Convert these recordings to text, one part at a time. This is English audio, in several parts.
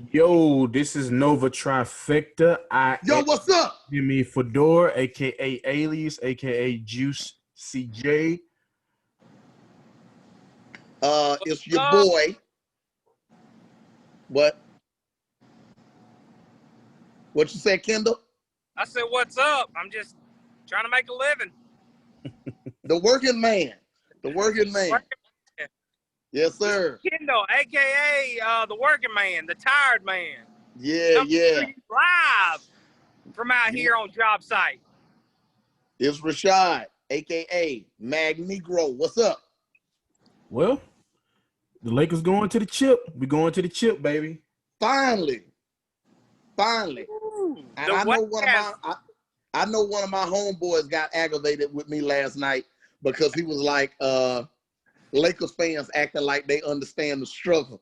Yo, this is Nova Trifecta. I Yo, am what's up? Jimmy Fedor, aka Alias, aka Juice CJ. It's your up? boy. What? What you say, Kendall? I said, what's up? I'm just trying to make a living. The working man. The working man. Yes, sir. Kendall, a.k.a. The working man, the tired man. Yeah, Coming to yeah. you live from out Yeah. here on job site. It's Rashad, aka Mag Negro. What's up? Well, the Lakers going to the chip. We going to the chip, baby. Finally. Finally. And The I know one of West. I know one of my homeboys got aggravated with me last night because he was like, Lakers fans acting like they understand the struggle.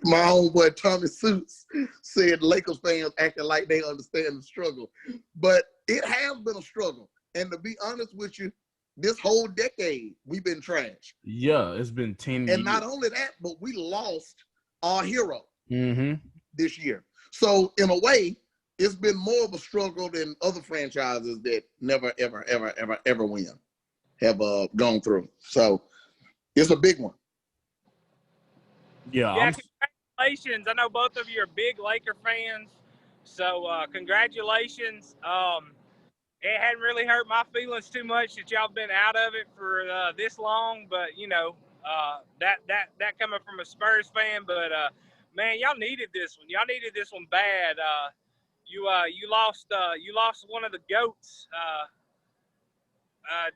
My homeboy Tommy Suits said Lakers fans acting like they understand the struggle. But it has been a struggle. And to be honest with you, this whole decade, we've been trash. Yeah, it's been 10 years. And not only that, but we lost our hero Mm-hmm. this year. So in a way, it's been more of a struggle than other franchises that never, ever win have gone through. So it's a big one. Yeah, Congratulations. I know both of you are big Laker fans. So congratulations. It hadn't really hurt my feelings too much that y'all been out of it for this long, but you know, that coming from a Spurs fan, but man, y'all needed this one. Y'all needed this one bad. You lost one of the goats.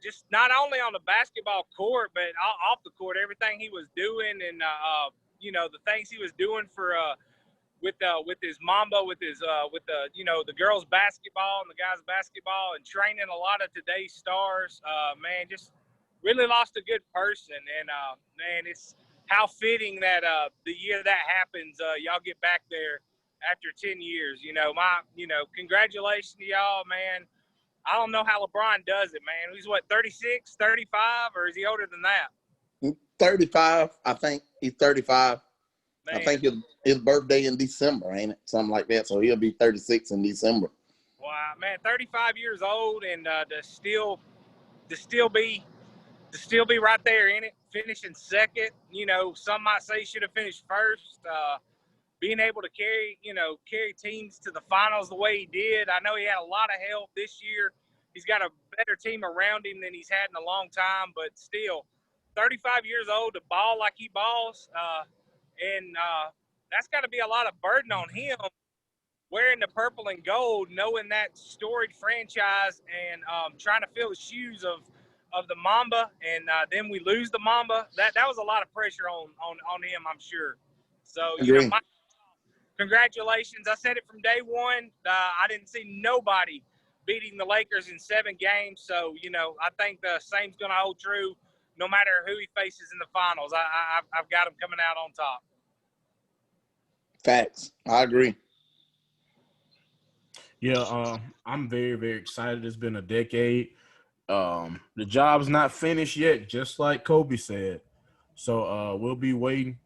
Just not only on the basketball court, but off the court, everything he was doing, and you know, the things he was doing for with his Mamba, with the the girls basketball and the guys basketball, and training a lot of today's stars. Man, just really lost a good person, and man, it's how fitting that the year that happens, y'all get back there after 10 years. Congratulations to y'all, man. I don't know how LeBron does it, man. He's what, 36, 35, or is he older than that? 35, I think. He's 35. Man. I think his birthday in December, ain't it? Something like that. So he'll be 36 in December. Wow, man, 35 years old, and to still be right there in it, finishing second. You know, some might say he should have finished first. Being able to carry teams to the finals the way he did. I know he had a lot of help this year. He's got a better team around him than he's had in a long time, but still, 35 years old to ball like he balls, and that's got to be a lot of burden on him, wearing the purple and gold, knowing that storied franchise, and trying to fill the shoes of the Mamba, and then we lose the Mamba. That was a lot of pressure on him, I'm sure. So, congratulations. I said it from day one. I didn't see nobody beating the Lakers in 7 games. So, I think the same's going to hold true no matter who he faces in the finals. I've got him coming out on top. Facts. I agree. Yeah, I'm very, very excited. It's been a decade. The job's not finished yet, just like Kobe said. So we'll be waiting.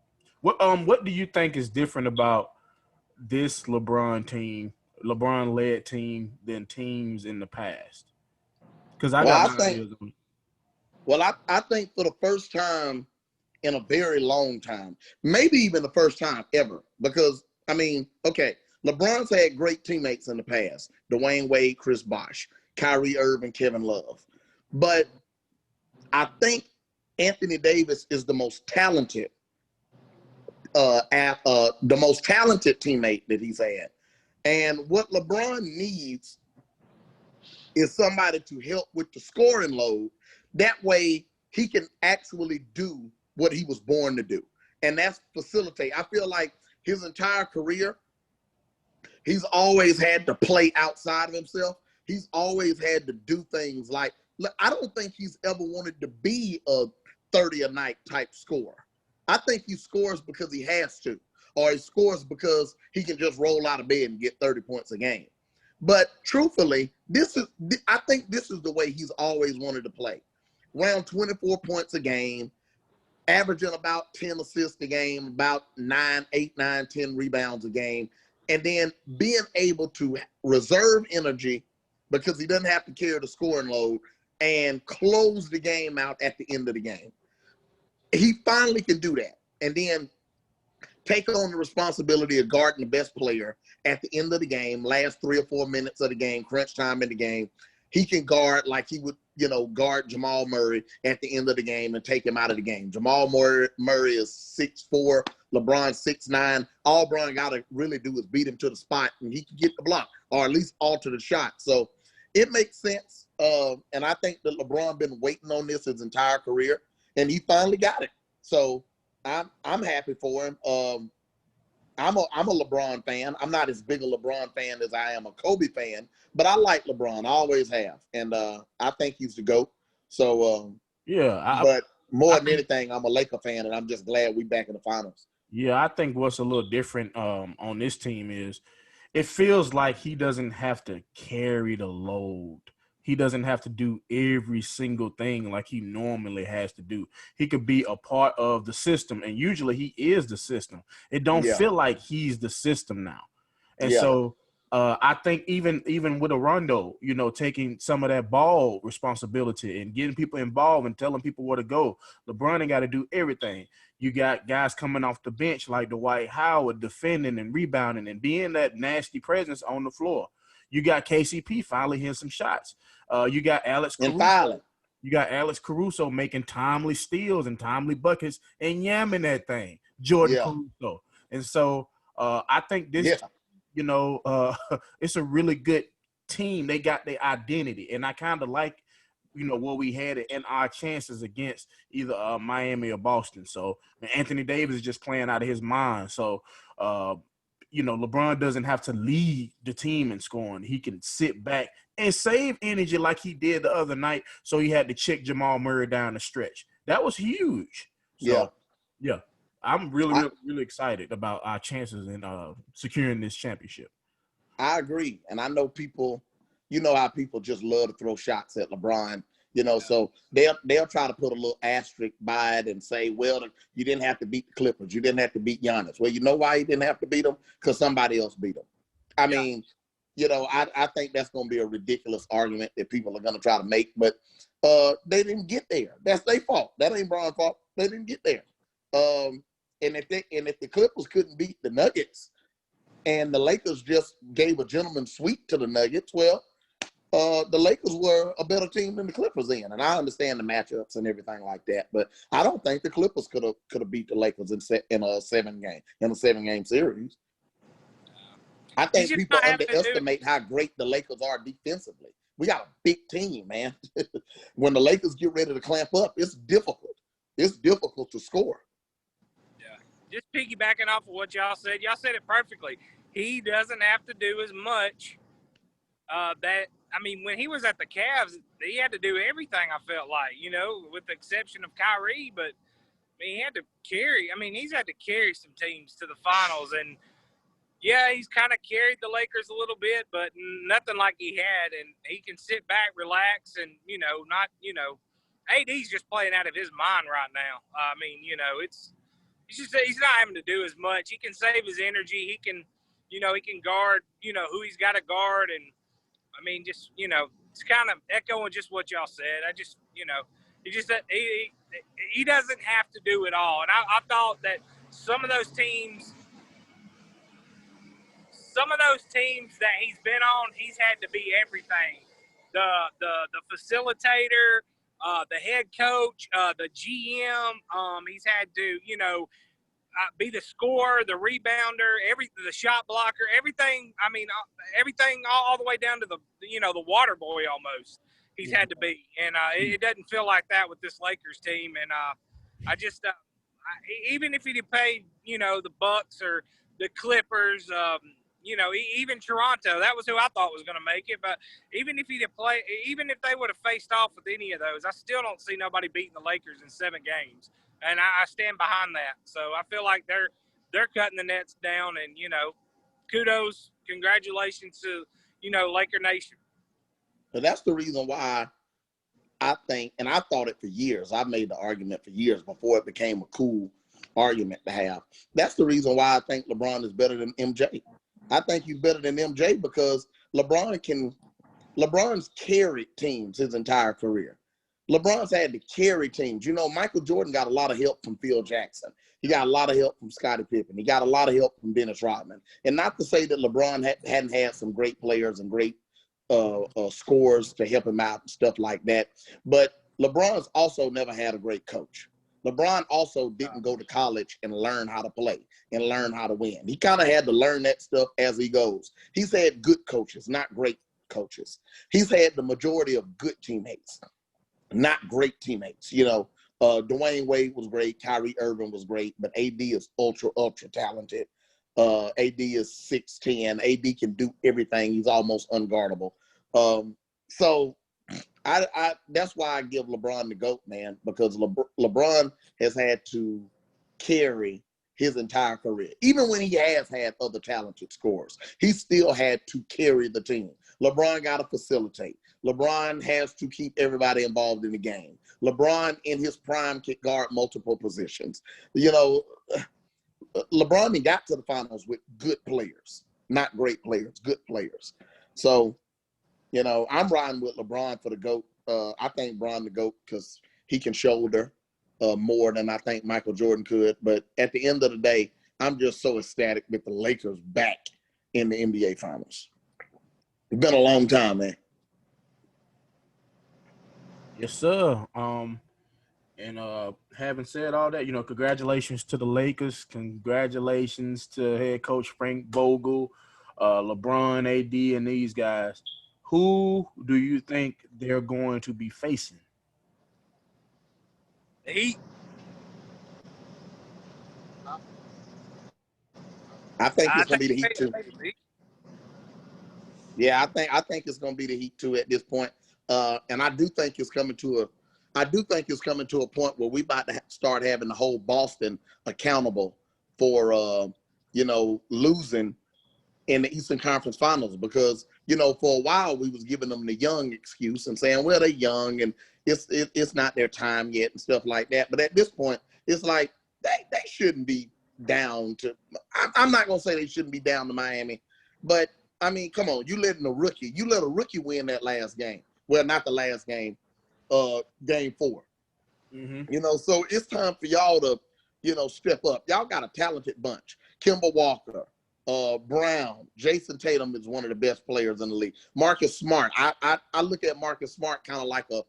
What do you think is different about this LeBron-led team than teams in the past? Because I got my ideas on it. Well, I think for the first time in a very long time, maybe even the first time ever, because, I mean, okay, LeBron's had great teammates in the past. Dwayne Wade, Chris Bosh, Kyrie Irving, Kevin Love. But I think Anthony Davis is the most talented teammate that he's had. And what LeBron needs is somebody to help with the scoring load. That way he can actually do what he was born to do. And that's facilitate. I feel like his entire career, he's always had to play outside of himself. He's always had to do things like, I don't think he's ever wanted to be a 30 a night type scorer. I think he scores because he has to, or he scores because he can just roll out of bed and get 30 points a game. But truthfully, I think this is the way he's always wanted to play. Around 24 points a game, averaging about 10 assists a game, about 10 rebounds a game, and then being able to reserve energy because he doesn't have to carry the scoring load and close the game out at the end of the game. He finally can do that. And then take on the responsibility of guarding the best player at the end of the game, last 3 or 4 minutes of the game, crunch time in the game. He can guard like he would, guard Jamal Murray at the end of the game and take him out of the game. Jamal Murray is 6'4", LeBron 6'9". All Bron got to really do is beat him to the spot, and he can get the block or at least alter the shot. So it makes sense. And I think that LeBron been waiting on this his entire career, and he finally got it. So I'm happy for him. I'm a LeBron fan. I'm not as big a LeBron fan as I am a Kobe fan, but I like LeBron. I always have, and I think he's the GOAT. So but more than anything, I'm a Laker fan, and I'm just glad we back in the finals. Yeah, I think what's a little different on this team is it feels like he doesn't have to carry the load. He doesn't have to do every single thing like he normally has to do. He could be a part of the system, and usually he is the system. It don't feel like he's the system now. And so I think even with a Rondo, taking some of that ball responsibility and getting people involved and telling people where to go, LeBron ain't got to do everything. You got guys coming off the bench like Dwight Howard defending and rebounding and being that nasty presence on the floor. You got KCP finally hitting some shots. You got Alex Caruso. You got Alex Caruso making timely steals and timely buckets and yamming that thing. Jordan Caruso. And so I think this, it's a really good team. They got their identity. And I kind of like, what we had in our chances against either Miami or Boston. So Anthony Davis is just playing out of his mind. So, LeBron doesn't have to lead the team in scoring. He can sit back and save energy like he did the other night. So he had to check Jamal Murray down the stretch. That was huge. So, I'm really excited about our chances in securing this championship. I agree. And I know people, how people just love to throw shots at LeBron. So they'll try to put a little asterisk by it and say, well, you didn't have to beat the Clippers. You didn't have to beat Giannis. Well, you know why you didn't have to beat them? Because somebody else beat them. I mean, I think that's going to be a ridiculous argument that people are going to try to make. But they didn't get there. That's their fault. That ain't Bron's fault. They didn't get there. And if the Clippers couldn't beat the Nuggets and the Lakers just gave a gentleman's sweep to the Nuggets, well, the Lakers were a better team than the Clippers in, and I understand the matchups and everything like that. But I don't think the Clippers could have beat the Lakers in a 7-game series. I think people underestimate how great the Lakers are defensively. We got a big team, man. When the Lakers get ready to clamp up, it's difficult. It's difficult to score. Yeah, just piggybacking off of what y'all said it perfectly. He doesn't have to do as much. When he was at the Cavs, he had to do everything, I felt like, with the exception of Kyrie. But, he had to carry. He's had to carry some teams to the finals. And, he's kind of carried the Lakers a little bit, but nothing like he had. And he can sit back, relax, and, AD's just playing out of his mind right now. It's just he's not having to do as much. He can save his energy. He can, he can guard, who he's got to guard. And, it's kind of echoing just what y'all said. He doesn't have to do it all. And I thought that some of those teams that he's been on, he's had to be everything. The facilitator, the head coach, the GM. He's had to, be the scorer, the rebounder, the shot blocker, everything. Everything all the way down to the water boy almost. He's had to be, and it doesn't feel like that with this Lakers team. And even if he'd paid, the Bucks or the Clippers, even Toronto, that was who I thought was going to make it. But even if they would have faced off with any of those, I still don't see nobody beating the Lakers in 7 games. And I stand behind that. So I feel like they're cutting the nets down, and kudos, congratulations to Laker Nation. But that's the reason why I think, and I thought it for years. I made the argument for years before it became a cool argument to have. That's the reason why I think LeBron is better than MJ. I think he's better than MJ because LeBron's carried teams his entire career. LeBron's had to carry teams. You know, Michael Jordan got a lot of help from Phil Jackson. He got a lot of help from Scottie Pippen. He got a lot of help from Dennis Rodman. And not to say that LeBron hadn't had some great players and great scores to help him out and stuff like that. But LeBron's also never had a great coach. LeBron also didn't go to college and learn how to play and learn how to win. He kind of had to learn that stuff as he goes. He's had good coaches, not great coaches. He's had the majority of good teammates, not great teammates. You know, Dwayne Wade was great. Kyrie Irving was great, but AD is ultra talented. AD is 6'10". AD can do everything. He's almost unguardable. So I that's why I give LeBron the GOAT, man, because LeBron has had to carry his entire career. Even when he has had other talented scorers, he still had to carry the team. LeBron got to facilitate. LeBron has to keep everybody involved in the game. LeBron in his prime can guard multiple positions. You know, LeBron got to the finals with good players, not great players, good players. So, you know, I'm riding with LeBron for the GOAT. I think LeBron the GOAT because he can shoulder more than I think Michael Jordan could. But at the end of the day, I'm just so ecstatic with the Lakers back in the NBA Finals. It's been a long time, man. Yes, sir. And having said all that, you know, congratulations to the Lakers. Congratulations to head coach Frank Vogel, LeBron, AD, and these guys. Who do you think they're going to be facing? The Heat. I think I it's gonna think be the Heat too. Yeah, I think it's gonna be the Heat too at this point. And I do think it's coming to a point where we about to start having the whole Boston accountable for you know, losing in the Eastern Conference Finals because, you know, for a while we was giving them the young excuse and saying, well, they're young and it's not their time yet and stuff like that. But at this point, it's like they shouldn't be down to. I'm not gonna say they shouldn't be down to Miami, but I mean, come on, you let a rookie win that last game. Well, not the last game, game 4. Mm-hmm. You know, so it's time for y'all to, you know, step up. Y'all got a talented bunch. Kemba Walker, Brown, Jason Tatum is one of the best players in the league. Marcus Smart, I look at Marcus Smart kind of like a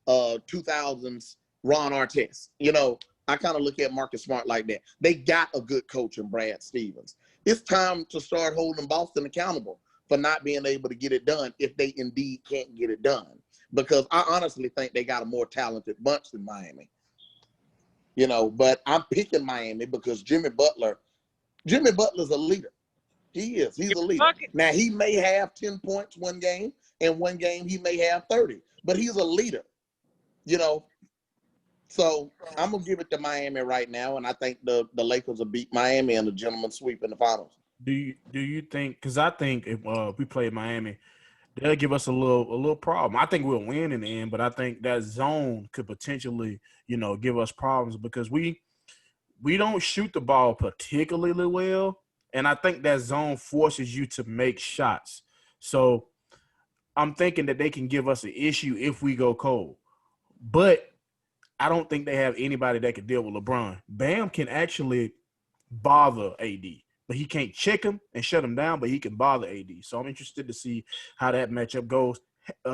2000s Ron Artest. You know, I kind of look at Marcus Smart like that. They got a good coach in Brad Stevens. It's time to start holding Boston accountable for not being able to get it done if they indeed can't get it done. Because I honestly think they got a more talented bunch than Miami. You know, but I'm picking Miami because Jimmy Butler's a leader. He is. He's a leader. Now, he may have 10 points one game, and one game he may have 30, but he's a leader, you know. So I'm going to give it to Miami right now, and I think the Lakers will beat Miami in the gentleman's sweep in the finals. Do you think? Because I think if we play Miami, they'll give us a little problem. I think we'll win in the end, but I think that zone could potentially, you know, give us problems because we don't shoot the ball particularly well, and I think that zone forces you to make shots. So I'm thinking that they can give us an issue if we go cold, but I don't think they have anybody that can deal with LeBron. Bam can actually bother AD, but he can't check him and shut him down, but he can bother AD. So I'm interested to see how that matchup goes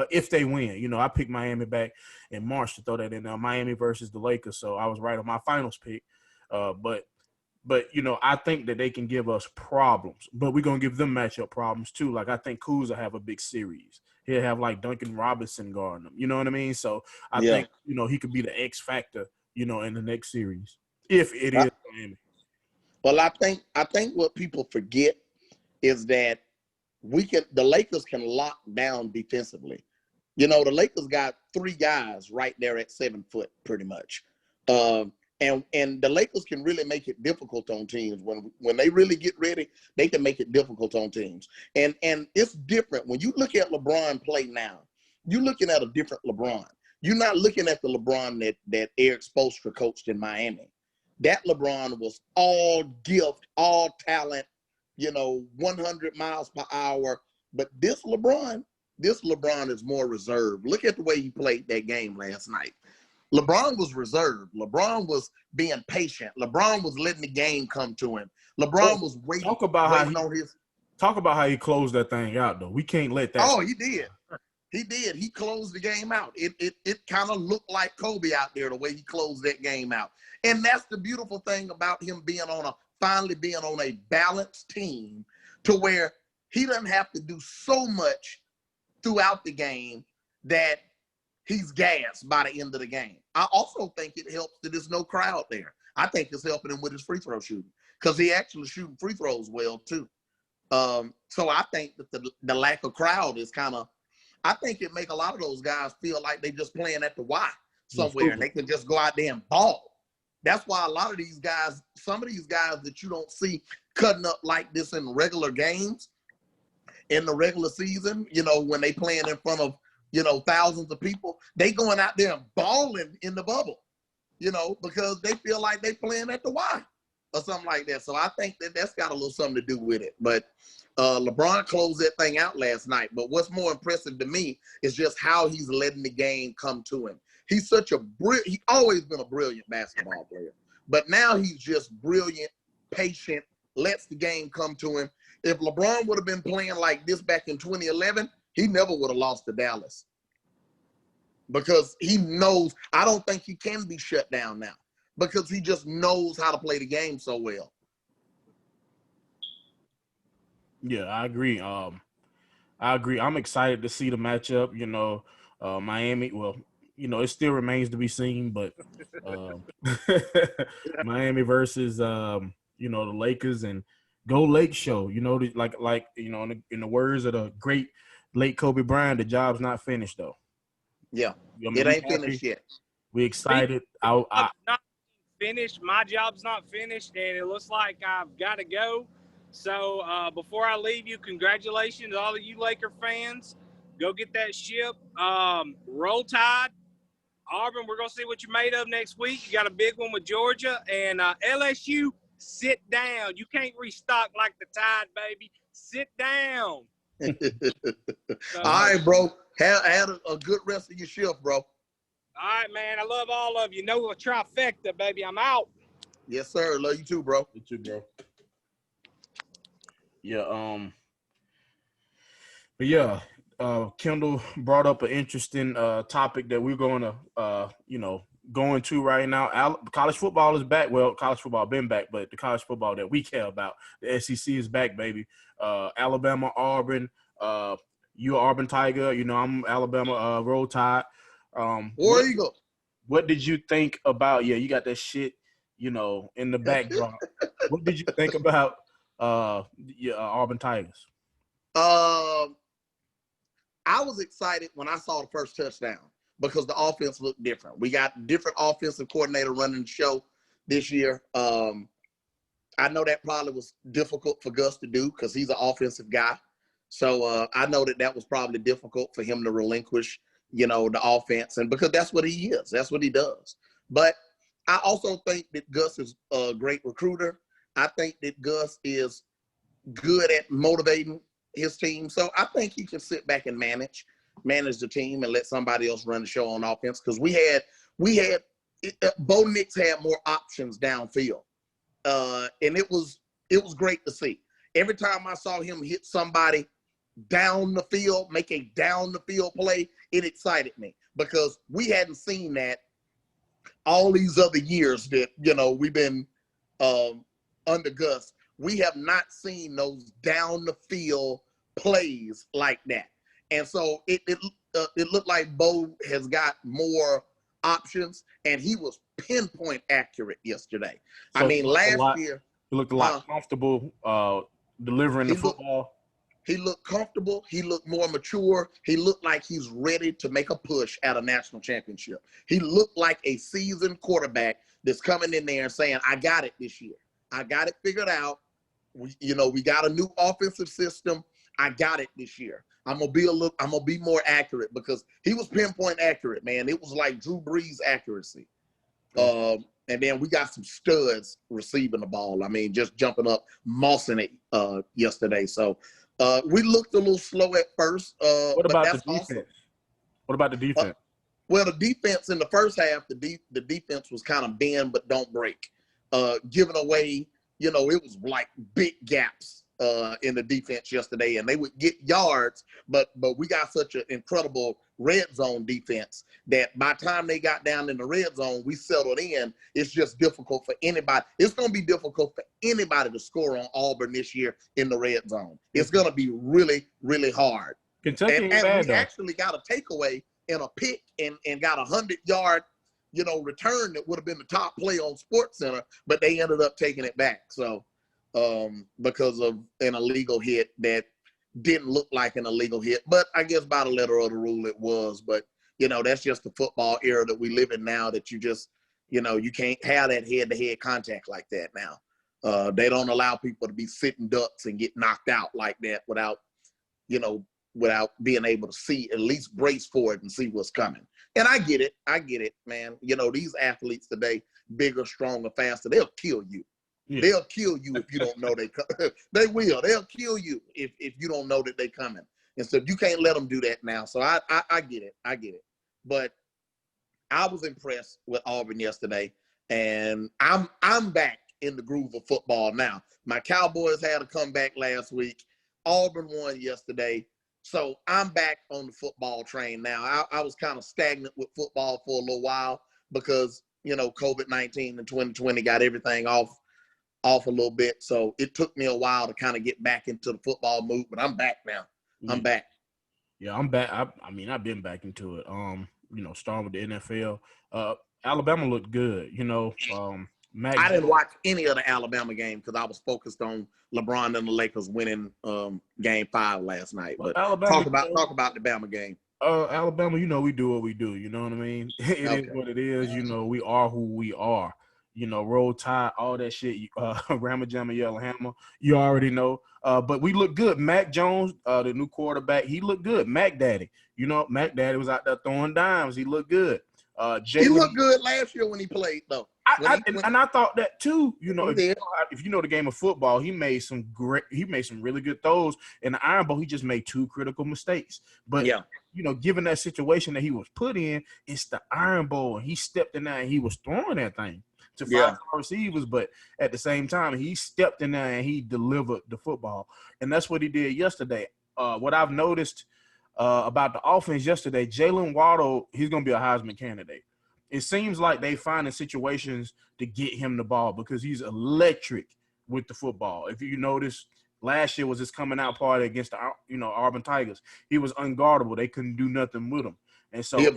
if they win. You know, I picked Miami back in March to throw that in there, Miami versus the Lakers. So I was right on my finals pick. But you know, I think that they can give us problems, but we're gonna give them matchup problems too. Like I think Kuz will have a big series. He'll have like Duncan Robinson guarding them. You know what I mean? So I think, you know, he could be the X factor, you know, in the next series if it is Miami. Well, I think what people forget is that the Lakers can lock down defensively. You know, the Lakers got 3 guys right there at 7 foot, pretty much. And the Lakers can really make it difficult on teams. When they really get ready, they can make it difficult on teams. And it's different. When you look at LeBron play now, you're looking at a different LeBron. You're not looking at the LeBron that Eric Spoelstra coached in Miami. That LeBron was all gift, all talent, 100 miles per hour. But this LeBron is more reserved. Look at the way he played that game last night. LeBron was reserved. LeBron was being patient. LeBron was letting the game come to him. LeBron was waiting. Talk about how he closed that thing out, though. We can't let that. Oh, he did. He did. He closed the game out. It kind of looked like Kobe out there, the way he closed that game out. And that's the beautiful thing about him finally being on a balanced team, to where he doesn't have to do so much throughout the game that he's gassed by the end of the game. I also think it helps that there's no crowd there. I think it's helping him with his free throw shooting, because he actually shooting free throws well too. So I think that the lack of crowd is I think it make a lot of those guys feel like they just playing at the Y somewhere, and they can just go out there and ball. That's why a lot of these guys, some of these guys that you don't see cutting up like this in regular games, in the regular season, when they playing in front of, thousands of people, they going out there and balling in the bubble, because they feel like they playing at the Y or something like that. So I think that's got a little something to do with it. But LeBron closed that thing out last night. But what's more impressive to me is just how he's letting the game come to him. He's he's always been a brilliant basketball player. But now he's just brilliant, patient, lets the game come to him. If LeBron would have been playing like this back in 2011, he never would have lost to Dallas. Because he knows, I don't think he can be shut down now, because he just knows how to play the game so well. Yeah, I agree. I'm excited to see the matchup. Miami. Well, it still remains to be seen, but Miami versus the Lakers, and Go Lake Show. In the words of the great late Kobe Bryant, the job's not finished though. Yeah, it ain't finished yet. We excited. Not finished. My job's not finished, and it looks like I've got to go. So before I leave you, congratulations to all of you Laker fans. Go get that ship. Roll Tide. Auburn, we're going to see what you're made of next week. You got a big one with Georgia. And LSU, sit down. You can't restock like the Tide, baby. Sit down. All right, bro. Have a good rest of your shift, bro. All right, man. I love all of you. Know a trifecta, baby. I'm out. Yes, sir. Love you too, bro. You too, bro. Yeah. But yeah, Kendall brought up an interesting topic that we're going to, go into right now. College football is back. Well, college football been back, but the college football that we care about, the SEC is back, baby. Alabama, Auburn. You Auburn Tiger. I'm Alabama Roll Tide. War Eagle. What did you think about? Yeah, you got that shit, in the backdrop. What did you think about Auburn Tigers? I was excited when I saw the first touchdown, because the offense looked different. We got different offensive coordinator running the show this year. I know that probably was difficult for Gus to do, because he's an offensive guy. So I know that was probably difficult for him to relinquish, the offense, and because that's what he is. That's what he does. But I also think that Gus is a great recruiter. I think that Gus is good at motivating his team. So I think he can sit back and manage the team and let somebody else run the show on offense. Because we had Bo Nix had more options downfield. And it was great to see. Every time I saw him hit somebody down the field, make a down the field play, it excited me, because we hadn't seen that all these other years that, we've been under Gus. We have not seen those down the field plays like that. And so it looked like Bo has got more options, and he was pinpoint accurate yesterday. So last year he looked a lot comfortable delivering the football. He looked comfortable. He looked more mature. He looked like he's ready to make a push at a national championship. He looked like a seasoned quarterback that's coming in there and saying, I got it this year. I got it figured out. We got a new offensive system. I got it this year. I'm gonna be more accurate because he was pinpoint accurate, man. It was like Drew Brees accuracy. And then we got some studs receiving the ball. I mean, just jumping up, mossing it yesterday. So we looked a little slow at first, What but about the that's defense? awesome. What about the defense? Well, the defense in the first half, the defense was kind of bend but don't break, giving away. It was like big gaps in the defense yesterday, and they would get yards, but we got such an incredible red zone defense that by the time they got down in the red zone, we settled in. It's just difficult for anybody. It's going to be difficult for anybody to score on Auburn this year in the red zone. It's going to be really, really hard. Kentucky ain't And bad, we though. actually got a takeaway and a pick and got a 100-yard, return that would have been the top play on SportsCenter, but they ended up taking it back. So because of an illegal hit that didn't look like an illegal hit, but I guess by the letter of the rule it was. But that's just the football era that we live in now, that you just you can't have that head-to-head contact like that now. They don't allow people to be sitting ducks and get knocked out like that without being able to see, at least brace for it and see what's coming. And I get it, man. These athletes today, bigger, stronger, faster, they'll kill you. Yeah. They'll kill you if you don't know they come. They will. They'll kill you if you don't know that they're coming. And so you can't let them do that now. So I get it. I get it. But I was impressed with Auburn yesterday, and I'm back in the groove of football now. My Cowboys had a comeback last week. Auburn won yesterday. So I'm back on the football train now. I was kind of stagnant with football for a little while because, COVID-19 and 2020 got everything off a little bit. So it took me a while to kind of get back into the football mood, but I'm back now. I'm back. Yeah, I'm back. I've been back into it. Starting with the NFL. Alabama looked good. I didn't watch any of the Alabama game because I was focused on LeBron and the Lakers winning Game 5 last night. But talk about the Bama game. Alabama, we do what we do. You know what I mean? It is what it is. We are who we are. Roll Tide, all that shit. Ramma Jamma Yellow Hammer. You already know. But we look good. Mac Jones, the new quarterback, he looked good. Mac Daddy. Mac Daddy was out there throwing dimes. He looked good. He looked good last year when he played, though. I thought that too. If you know the game of football, he made some really good throws. In the Iron Bowl, he just made 2 critical mistakes. But given that situation that he was put in, it's the Iron Bowl, and he stepped in there and he was throwing that thing to 5 receivers. But at the same time, he stepped in there and he delivered the football, and that's what he did yesterday. What I've noticed about the offense yesterday, Jalen Waddle, he's going to be a Heisman candidate. It seems like they finding situations to get him the ball because he's electric with the football. If you notice, last year was his coming out party against the Auburn Tigers. He was unguardable. They couldn't do nothing with him. And so he a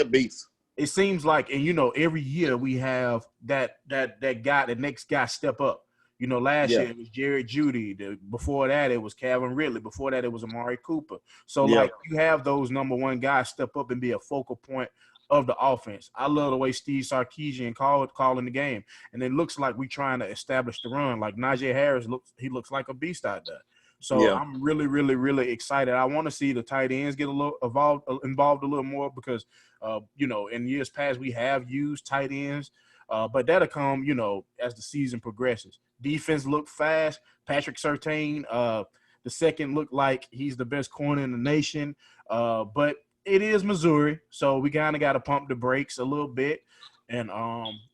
beast. It seems like, and every year we have that guy, the next guy step up. Last year it was Jared Judy. Before that, it was Calvin Ridley. Before that, it was Amari Cooper. So, you have those number one guys step up and be a focal point of the offense. I love the way Steve Sarkisian calling the game. And it looks like we're trying to establish the run. Like Najee Harris, looks like a beast out there. So I'm really, really, really excited. I want to see the tight ends get a little involved a little more because, in years past we have used tight ends. But that'll come, as the season progresses. Defense looked fast. Patrick Surtain, the second, looked like he's the best corner in the nation. But it is Missouri, so we kind of got to pump the brakes a little bit, and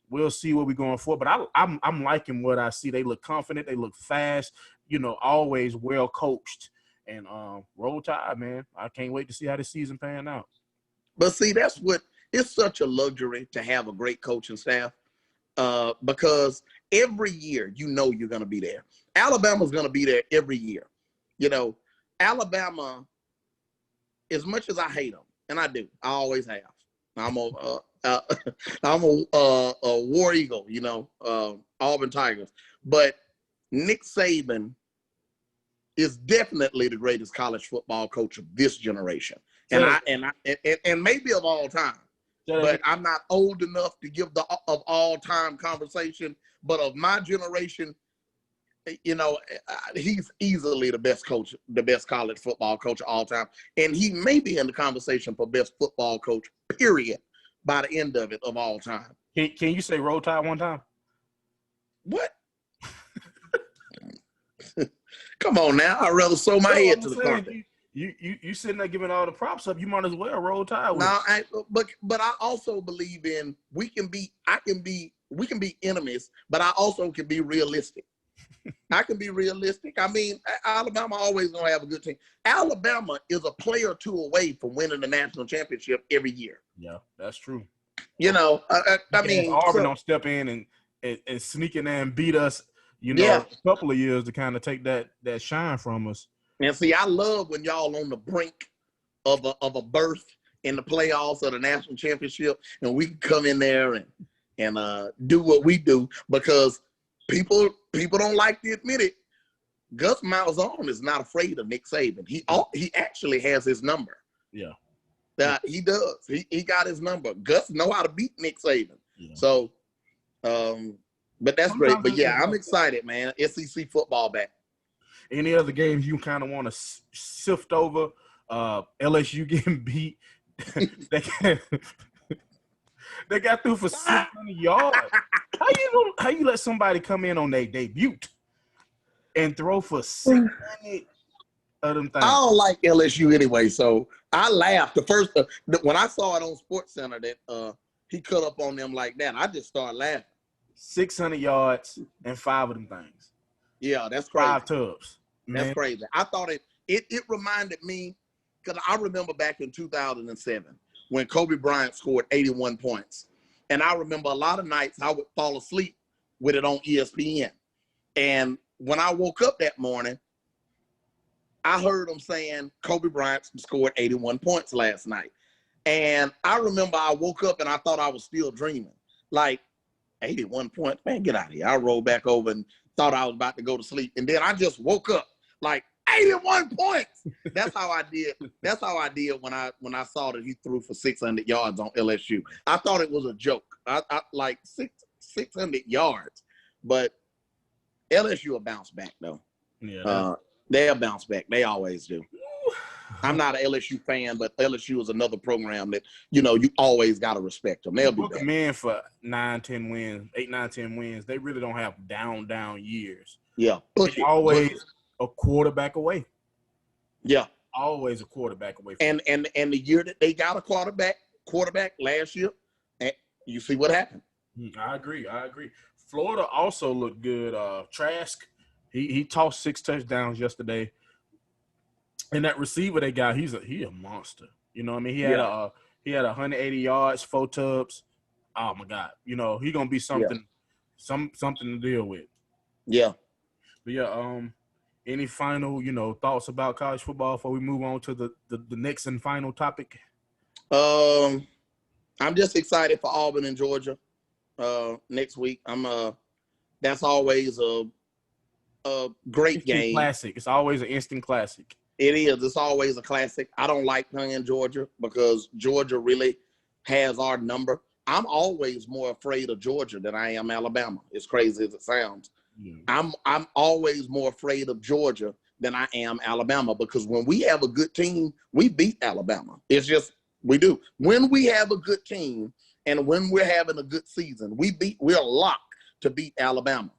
we'll see what we're going for. But I'm liking what I see. They look confident. They look fast. Always well coached. And Roll Tide, man. I can't wait to see how the season pan out. But see, it's such a luxury to have a great coaching staff. Because every year, you're going to be there. Alabama's going to be there every year. Alabama, as much as I hate them, and I do, I always have. I'm a War Eagle, Auburn Tigers. But Nick Saban is definitely the greatest college football coach of this generation, and maybe of all time. But I'm not old enough to give the of all time conversation. But of my generation, he's easily the best coach, the best college football coach of all time. And he may be in the conversation for best football coach, period, by the end of it, of all time. Can you say Roll Tide one time? What? Come on now. I'd rather sew my head to the carpet. You sitting there giving all the props up. You might as well Roll Tide with but I also believe in we can be enemies, but I also can be realistic. I can be realistic. I mean, Alabama always gonna have a good team. Alabama is a player or two away from winning the national championship every year. Yeah, that's true. I mean, Auburn don't step in and sneak in there and beat us. A couple of years to kind of take that shine from us. And see, I love when y'all on the brink of a berth in the playoffs of the national championship, and we can come in there and do what we do, because people don't like to admit it. Gus Malzahn is not afraid of Nick Saban. He actually has his number. Yeah. He does. He got his number. Gus know how to beat Nick Saban. Yeah. So, but that's great. But yeah, I'm excited, man. SEC football back. Any other games you kind of want to sift over? LSU getting beat. They got through for 600 yards. How you let somebody come in on their debut and throw for 600 of them things? I don't like LSU anyway, so I laughed. The first when I saw it on SportsCenter that he cut up on them like that, I just started laughing. 600 yards and 5 of them things. Yeah, that's crazy. 5 tubs. That's crazy. I thought it reminded me, because I remember back in 2007 when Kobe Bryant scored 81 points. And I remember a lot of nights I would fall asleep with it on ESPN. And when I woke up that morning, I heard them saying Kobe Bryant scored 81 points last night. And I remember I woke up and I thought I was still dreaming. Like, 81 points? Man, get out of here. I rolled back over and thought I was about to go to sleep. And then I just woke up like 81 points. That's how I did. That's how I did when I saw that he threw for 600 yards on LSU. I thought it was a joke. I like 600 yards. But LSU will bounce back, though. Yeah. They'll bounce back. They always do. I'm not an LSU fan, but LSU is another program that, you always got to respect them. They'll be back. Them in for 9, 10 wins, 8, 9, 10 wins. They really don't have down years. Yeah. It's always a quarterback away. Yeah. Always a quarterback away. And the year that they got a quarterback last year, and you see what happened. I agree. Florida also looked good. Trask, he tossed 6 touchdowns yesterday. And that receiver they got, he a monster. You know what I mean? He had 180 yards, 4 tubs. Oh my God. He gonna be something to deal with. Yeah. But yeah, any final, thoughts about college football before we move on to the next and final topic? I'm just excited for Auburn and Georgia next week. That's always a great game. Classic. It's always an instant classic. It is. It's always a classic. I don't like playing Georgia because Georgia really has our number. I'm always more afraid of Georgia than I am Alabama, as crazy as it sounds. Yeah. I'm always more afraid of Georgia than I am Alabama, because when we have a good team, we beat Alabama. It's just we do. When we have a good team and when we're having a good season, we're locked to beat Alabama.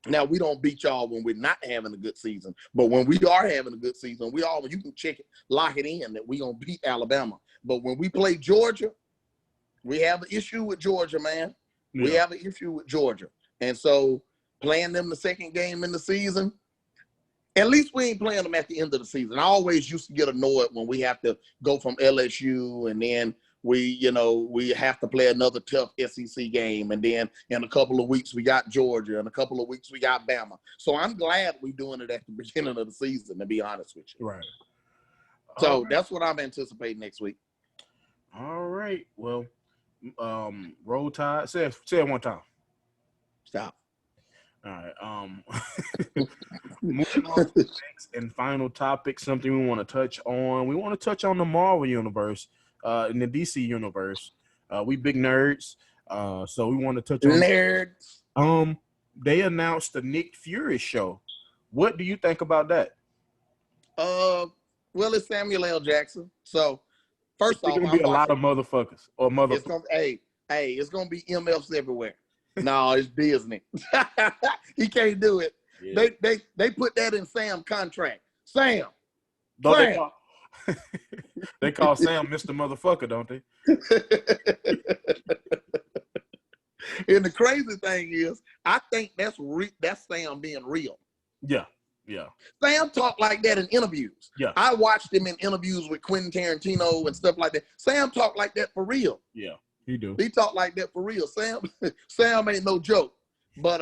Now, we don't beat y'all when we're not having a good season, but when we are having a good season, you can check it, lock it in that we're going to beat Alabama. But when we play Georgia, we have an issue with Georgia, man. Yeah. We have an issue with Georgia. And so playing them the second game in the season, at least we ain't playing them at the end of the season. I always used to get annoyed when we have to go from LSU and then we have to play another tough SEC game. And then in a couple of weeks, we got Georgia. In a couple of weeks, we got Bama. So I'm glad we're doing it at the beginning of the season, to be honest with you. Right. So that's what I'm anticipating next week. All right. Well, Roll Tide. Say it one time. Stop. All right. Moving on to the next and final topic, something we want to touch on. We want to touch on the Marvel Universe. In the DC universe, we big nerds, so we want to touch on nerds. they announced the Nick Fury show. What do you think about that? Well, it's Samuel L. Jackson. So first It's off, gonna be I'm a lot watching. of motherfuckers or It's motherfuckers. gonna it's gonna be MFs everywhere. No, it's Disney. He can't do it. Yeah. They put that in Sam's contract. Sam. Don't they call they call Sam Mr. Motherfucker, don't they? And the crazy thing is, I think that's Sam being real. Yeah. Yeah. Sam talked like that in interviews. Yeah. I watched him in interviews with Quentin Tarantino and stuff like that. Sam talked like that for real. Yeah. He do. He talked like that for real. Sam ain't no joke. But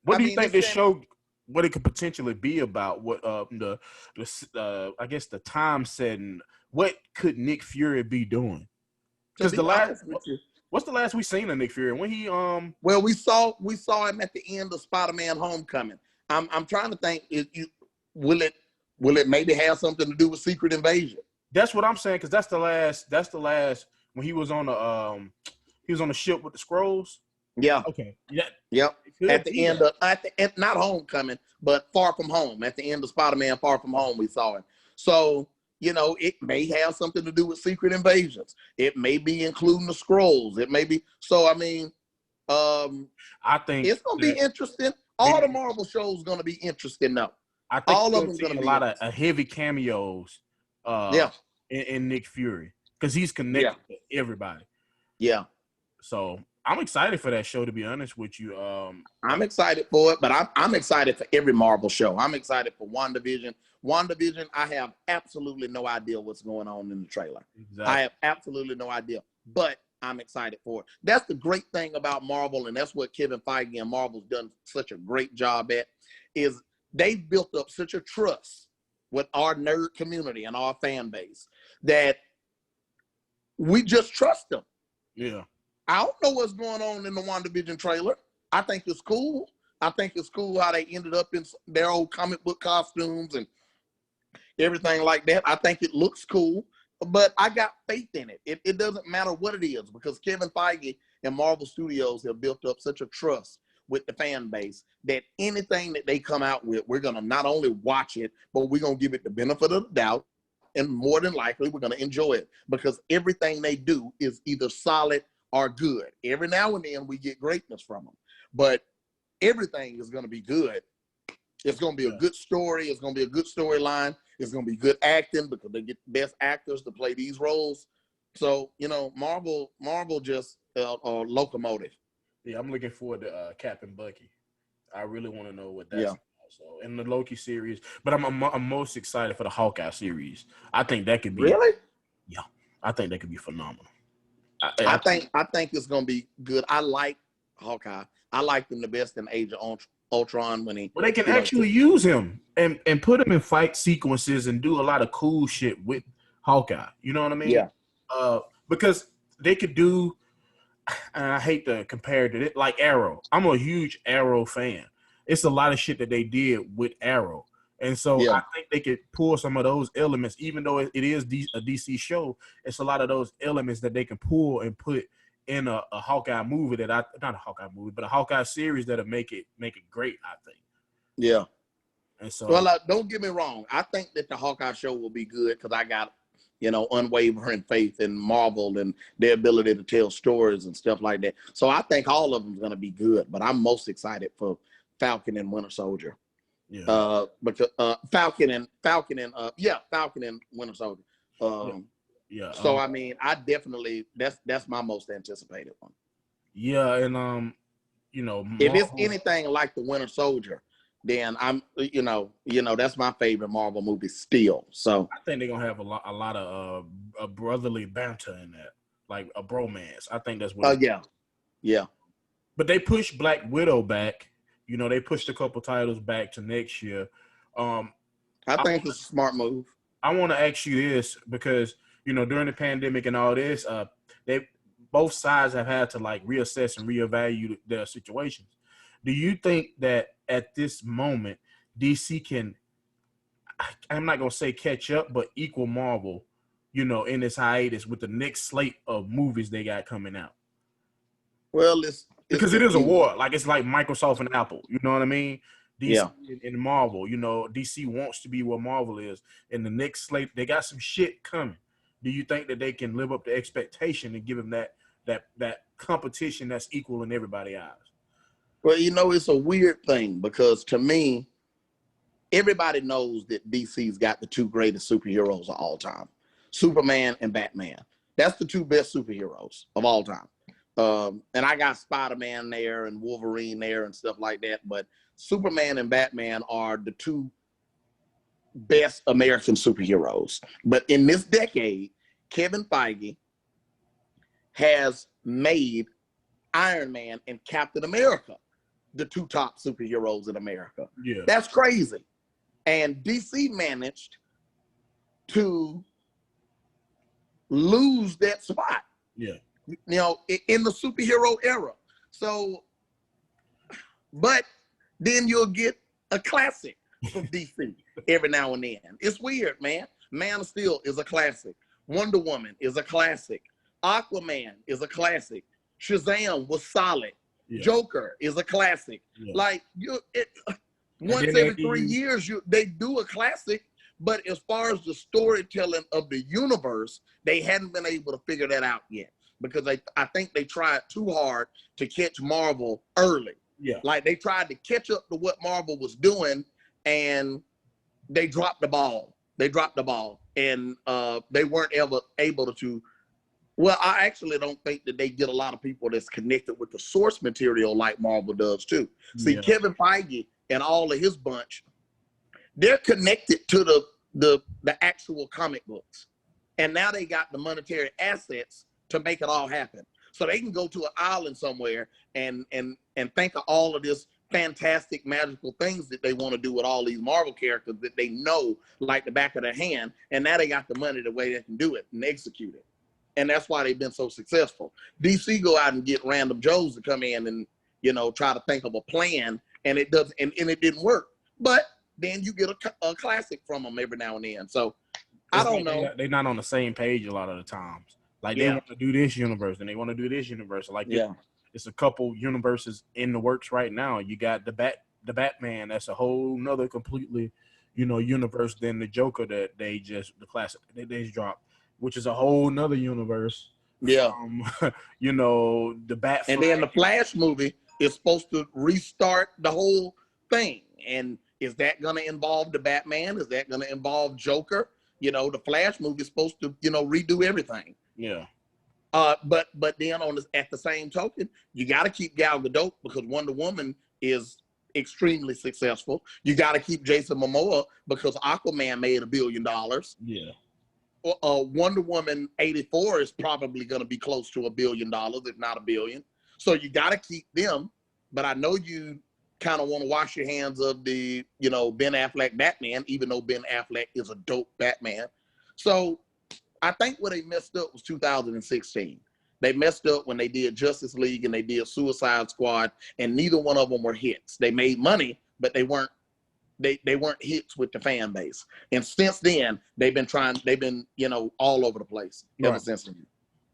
what do you think this show, what it could potentially be about? What the I guess the time setting. What could Nick Fury be doing? Because what's the last we seen of Nick Fury? When he well, we saw him at the end of Spider-Man: Homecoming. I'm trying to think. Will it maybe have something to do with Secret Invasion? That's what I'm saying, because that's the last when he was on the ship with the scrolls. Yeah. Okay. Yeah. Yep. At the end of not Homecoming, but Far From Home. At the end of Spider-Man: Far From Home, we saw him. So it may have something to do with Secret Invasions. It may be including the scrolls. It may be. So I mean, I think it's gonna be interesting. All the Marvel shows gonna be interesting though. I think all of them gonna be a lot of heavy cameos. In Nick Fury, because he's connected to everybody. Yeah. So I'm excited for that show, to be honest with you. I'm excited for it, but I'm excited for every Marvel show. I'm excited for WandaVision. WandaVision, I have absolutely no idea what's going on in the trailer. Exactly. I have absolutely no idea, but I'm excited for it. That's the great thing about Marvel, and that's what Kevin Feige and Marvel's done such a great job at, is they've built up such a trust with our nerd community and our fan base that we just trust them. Yeah. I don't know what's going on in the WandaVision trailer. I think it's cool. I think it's cool how they ended up in their old comic book costumes and everything like that. I think it looks cool, but I got faith in it. It doesn't matter what it is, because Kevin Feige and Marvel Studios have built up such a trust with the fan base that anything that they come out with, we're going to not only watch it, but we're going to give it the benefit of the doubt. And more than likely, we're going to enjoy it, because everything they do is either solid or good. Every now and then we get greatness from them, but everything is going to be good. It's going to be a good story. It's going to be a good storyline. It's going to be good acting, because they get the best actors to play these roles. So, Marvel just a locomotive. Yeah, I'm looking forward to Captain Bucky. I really want to know what that's about. So in the Loki series, but I'm most excited for the Hawkeye series. I think that could be really. Yeah, I think that could be phenomenal. I think it's gonna be good. I like Hawkeye. I like him the best in Age of Ultron when he. Well, they can actually use him and put him in fight sequences and do a lot of cool shit with Hawkeye. You know what I mean? Yeah. Because they could do. And I hate to compare it to it, like Arrow. I'm a huge Arrow fan. It's a lot of shit that they did with Arrow. And so I think they could pull some of those elements, even though it is a DC show. It's a lot of those elements that they can pull and put in a Hawkeye movie not a Hawkeye movie, but a Hawkeye series that'll make it great, I think. Yeah. And so, well, don't get me wrong. I think that the Hawkeye show will be good, because I got unwavering faith in Marvel and their ability to tell stories and stuff like that. So I think all of them is going to be good, but I'm most excited for Falcon and Winter Soldier. Yeah. Because Falcon and Winter Soldier. So I mean, I definitely that's my most anticipated one. Yeah, and Marvel, if it's anything like the Winter Soldier, then I'm, that's my favorite Marvel movie still. So I think they're gonna have a lot of brotherly banter in that, like a bromance. I think that's what. Yeah. But they pushed Black Widow back. They pushed a couple titles back to next year. I think it's a smart move. I want to ask you this, because during the pandemic and all this, both sides have had to reassess and reevaluate their situations. Do you think that at this moment, DC can, I'm not going to say catch up, but equal Marvel, in this hiatus with the next slate of movies they got coming out? Well, Because it is a war. Like it's like Microsoft and Apple. You know what I mean? DC and Marvel. You know, DC wants to be what Marvel is. In the next slate, they got some shit coming. Do you think that they can live up to expectation and give them that competition that's equal in everybody's eyes? Well, you know, it's a weird thing because to me, everybody knows that DC's got the two greatest superheroes of all time, Superman and Batman. That's the two best superheroes of all time. And I got Spider-Man there and Wolverine there and stuff like that. But Superman and Batman are the two best American superheroes. But in this decade, Kevin Feige has made Iron Man and Captain America the two top superheroes in America. Yeah. That's crazy. And DC managed to lose that spot. Yeah. You know, in the superhero era. So, but then you'll get a classic from DC every now and then. It's weird, man. Man of Steel is a classic. Wonder Woman is a classic. Aquaman is a classic. Shazam was solid. Yeah. Joker is a classic. Yeah. Like once every 3 years, they do a classic. But as far as the storytelling of the universe, they hadn't been able to figure that out yet because I think they tried too hard to catch Marvel early. Yeah, like they tried to catch up to what Marvel was doing, and they dropped the ball. And they weren't ever able to. Well, I actually don't think that they get a lot of people that's connected with the source material like Marvel does too. See, Kevin Feige and all of his bunch, they're connected to the actual comic books. And now they got the monetary assets to make it all happen. So they can go to an island somewhere and think of all of this fantastic magical things that they want to do with all these Marvel characters that they know like the back of their hand. And now they got the money the way they can do it and execute it. And that's why they've been so successful. DC go out and get random Joes to come in and, you know, try to think of a plan, and it doesn't, and it didn't work. But then you get a classic from them every now and then. So I don't know. They're not on the same page a lot of the times. Like they want to do this universe and they want to do this universe. Like it's a couple universes in the works right now. You got the Batman. That's a whole nother completely, you know, universe than the Joker that the classic they just dropped, which is a whole nother universe. Yeah. You know, the Bat. And then the Flash movie is supposed to restart the whole thing. And is that going to involve the Batman? Is that going to involve Joker? You know, the Flash movie is supposed to, you know, redo everything. Yeah. But then at the same token, you got to keep Gal Gadot because Wonder Woman is extremely successful. You got to keep Jason Momoa because Aquaman made $1 billion. Yeah. Wonder Woman 84 is probably going to be close to $1 billion, if not $1 billion. So you got to keep them. But I know you kind of want to wash your hands of the, you know, Ben Affleck Batman, even though Ben Affleck is a dope Batman. So I think where they messed up was 2016. They messed up when they did Justice League and they did Suicide Squad, and neither one of them were hits. They made money, but they weren't hits with the fan base. And since then, they've been, you know, all over the place ever since then.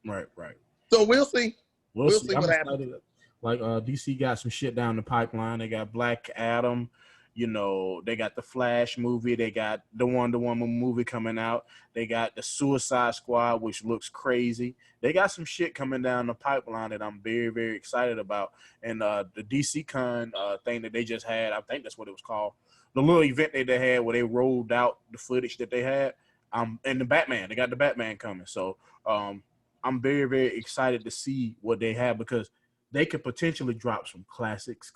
Right. So we'll see. We'll see what happens. Like DC got some shit down the pipeline. They got Black Adam, you know, they got the Flash movie, they got the Wonder Woman movie coming out, they got the Suicide Squad, which looks crazy. They got some shit coming down the pipeline that I'm very, very excited about. And the DC Con thing that they just had, I think that's what it was called. The little event that they had where they rolled out the footage that they had. And the Batman, they got the Batman coming. So I'm very, very excited to see what they have because they could potentially drop some classics.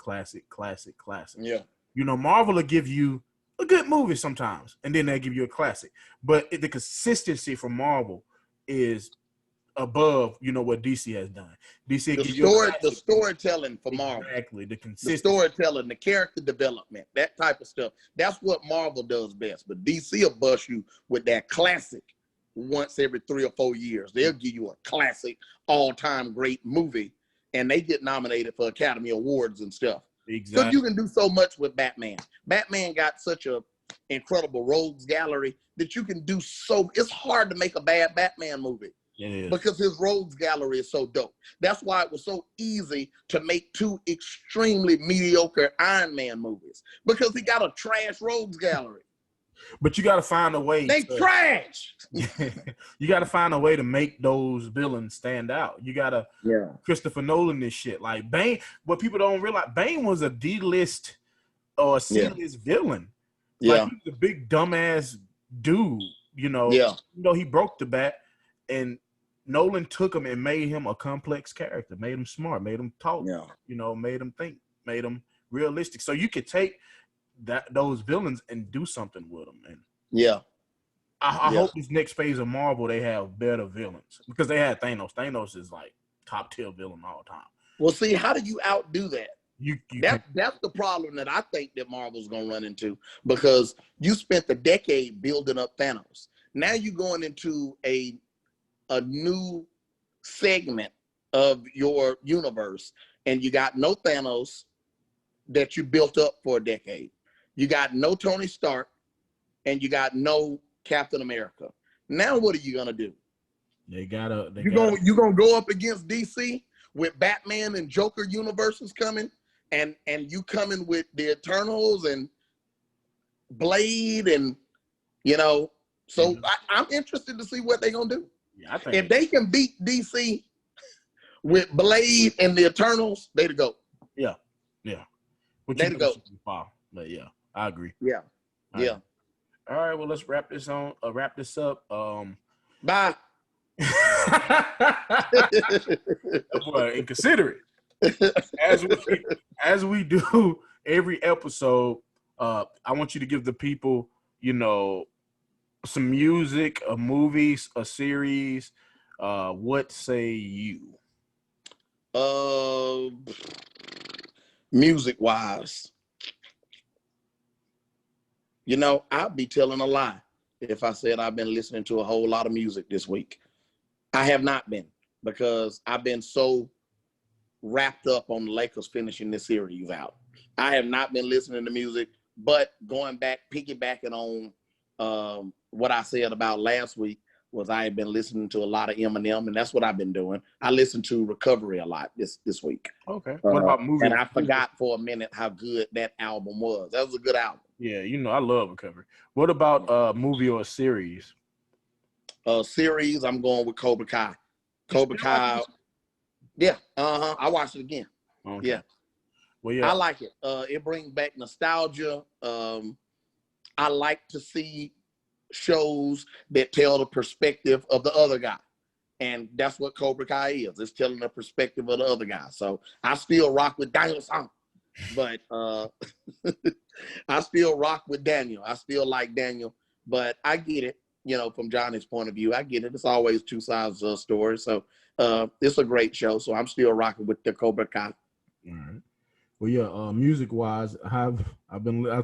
Yeah. You know, Marvel will give you a good movie sometimes, and then they'll give you a classic. But the consistency from Marvel is above, you know, what DC has done. DC the storytelling for Marvel. Exactly. The storytelling, the character development, that type of stuff. That's what Marvel does best. But DC will bust you with that classic once every 3 or 4 years. They'll give you a classic, all-time great movie, and they get nominated for Academy Awards and stuff. Exactly. So you can do so much with Batman. Batman got such a incredible rogues gallery that you can do so. It's hard to make a bad Batman movie. It is. Because his rogues gallery is so dope. That's why it was so easy to make 2 extremely mediocre Iron Man movies, because he got a trash rogues gallery. But you got to find a way. They trash. You got to find a way to make those villains stand out. You got to Christopher Nolan this shit. Like Bane, what people don't realize, Bane was a D-list or C-list villain. Yeah. Like, he was a big dumbass dude, you know. Yeah. You know, he broke the bat, and Nolan took him and made him a complex character, made him smart, made him talk, you know, made him think, made him realistic. So you could take those villains and do something with them. And I hope this next phase of Marvel, they have better villains, because they had Thanos. Thanos is like top tier villain all time. Well, see, how do you outdo that? That's the problem that I think that Marvel's gonna run into, because you spent the decade building up Thanos. Now you're going into a new segment of your universe, and you got no Thanos that you built up for a decade. You got no Tony Stark, and you got no Captain America. Now what are you gonna do? You're gonna go up against DC with Batman and Joker universes coming, and you coming with the Eternals and Blade, and you know. So I'm interested to see what they're gonna do. Yeah, I think if they can beat DC with Blade and the Eternals, they to go. Yeah. They to go. But yeah, I agree. Yeah. All right. Well, let's wrap this up. Bye. Boy, inconsiderate. As we do every episode, I want you to give the people, you know, some music, a movie, a series. What say you? Music wise, you know, I'd be telling a lie if I said I've been listening to a whole lot of music this week. I have not been, because I've been so wrapped up on the Lakers finishing this series out. I have not been listening to music, but going back, piggybacking on what I said about last week, was I have been listening to a lot of Eminem, and that's what I've been doing. I listened to Recovery a lot this week. Okay. What about movies? And I forgot for a minute how good that album was. That was a good album. Yeah, you know, I love Recovery. What about movie or a series? Series, I'm going with Cobra Kai. Cobra Kai. Yeah. I watched it again. Okay. Yeah. Well, yeah. I like it. It brings back nostalgia. I like to see shows that tell the perspective of the other guy, and that's what Cobra Kai is. It's telling the perspective of the other guy. So I still rock with Daniel San, but I still rock with Daniel. I still like Daniel, but I get it, you know, from Johnny's point of view. I get it. It's always two sides of a story. So it's a great show. So I'm still rocking with the Cobra Kai. All right. Well, yeah. Music wise, I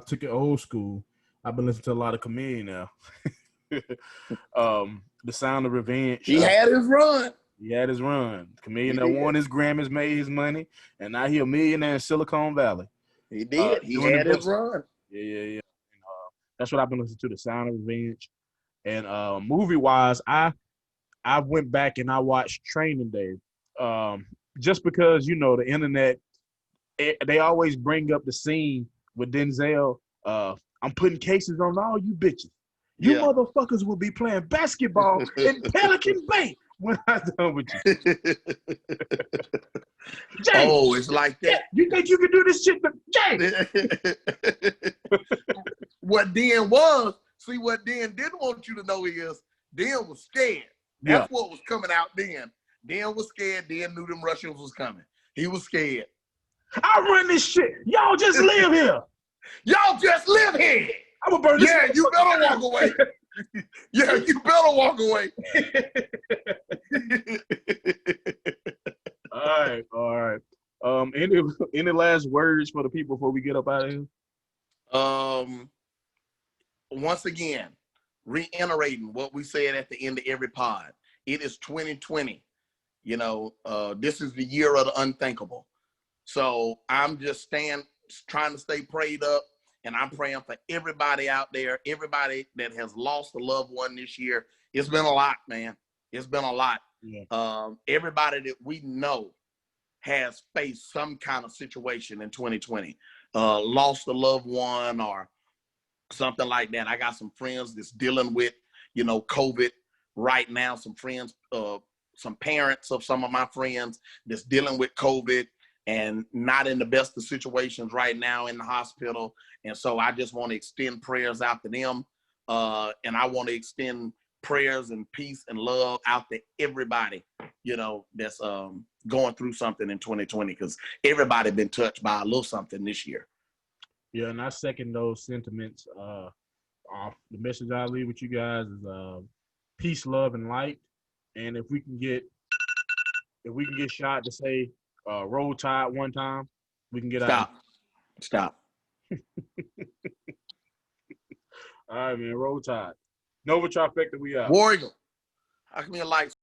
took it old school. I've been listening to a lot of Chameleon now. The Sound of Revenge. He had his run. Chameleon that won his Grammys, made his money, and now he a millionaire in Silicon Valley. He did. He had his run. Yeah. And, that's what I've been listening to, The Sound of Revenge. And movie wise, I went back and I watched Training Day. Just because, you know, the internet, they always bring up the scene with Denzel. I'm putting cases on all you bitches. You motherfuckers will be playing basketball in Pelican Bay when I'm done with you. Jay, it's like that. You think you can do this shit, Jay? What Den didn't want you to know is Den was scared. That's what was coming out then. Den was scared. Den knew them Russians was coming. He was scared. I run this shit. Y'all just live here. Y'all just live here. I'm gonna burn this. Yeah, you better walk away. Yeah, you better walk away. All right. Any last words for the people before we get up out of here? Once again, reiterating what we said at the end of every pod. It is 2020. You know, this is the year of the unthinkable. So I'm just trying to stay prayed up, and I'm praying for everybody out there, everybody that has lost a loved one this year. It's been a lot, man. It's been a lot. Yeah. Everybody that we know has faced some kind of situation in 2020, lost a loved one or something like that. I got some friends that's dealing with, COVID right now. Some friends, some parents of some of my friends that's dealing with COVID and not in the best of situations right now in the hospital. And so I just want to extend prayers out to them. And I want to extend prayers and peace and love out to everybody, that's going through something in 2020, because everybody been touched by a little something this year. Yeah, and I second those sentiments. The message I leave with you guys is peace, love, and light. And if we can get shot to say roll tide one time, we can get out. Stop. All right, man, roll tide. Nova Trifecta, we out. War Eagle. How come your lights